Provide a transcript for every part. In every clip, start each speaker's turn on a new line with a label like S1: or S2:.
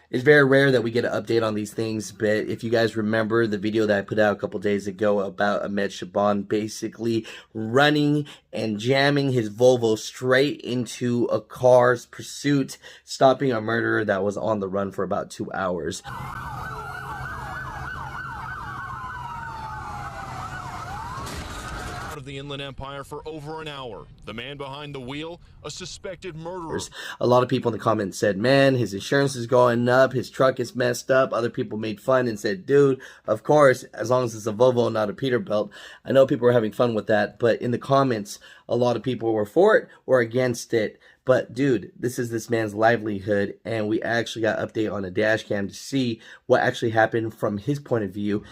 S1: It's very rare that we get an update on these things, but if you guys remember the video that I put out a couple days ago about Ahmed Shaban basically running and jamming his Volvo straight into a car's pursuit, stopping a murderer that was on the run for about 2 hours.
S2: Of the Inland Empire for over an hour. The man behind the wheel, a suspected murderer.
S1: A lot of people in the comments said, man, his insurance is going up, his truck is messed up. Other people made fun and said, dude, of course, as long as it's a Volvo, not a Peterbilt. I know people were having fun with that, but in the comments, a lot of people were for it or against it. But dude, this is this man's livelihood, and we actually got an update on a dash cam to see what actually happened from his point of view.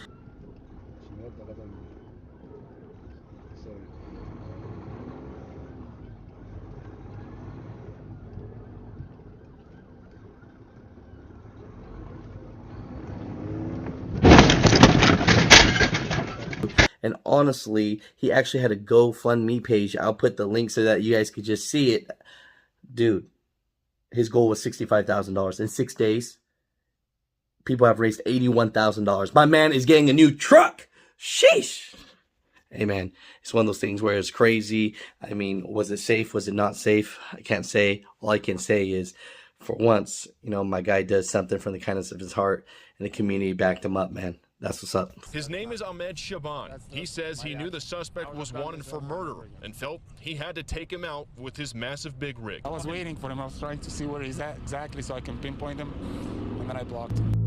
S1: And honestly, he actually had a GoFundMe page. I'll put the link so that you guys could just see it. Dude, his goal was $65,000. In 6 days, people have raised $81,000. My man is getting a new truck. Sheesh. Hey, man, it's one of those things where it's crazy. I mean, was it safe? Was it not safe? I can't say. All I can say is, for once, you know, my guy does something from the kindness of his heart, and the community backed him up, man. That's what's up.
S2: His name is Ahmed Shaban. He says he knew the suspect was wanted for murder and felt he had to take him out with his massive big rig.
S3: I was waiting for him. I was trying to see where he's at exactly so I can pinpoint him, and then I blocked him.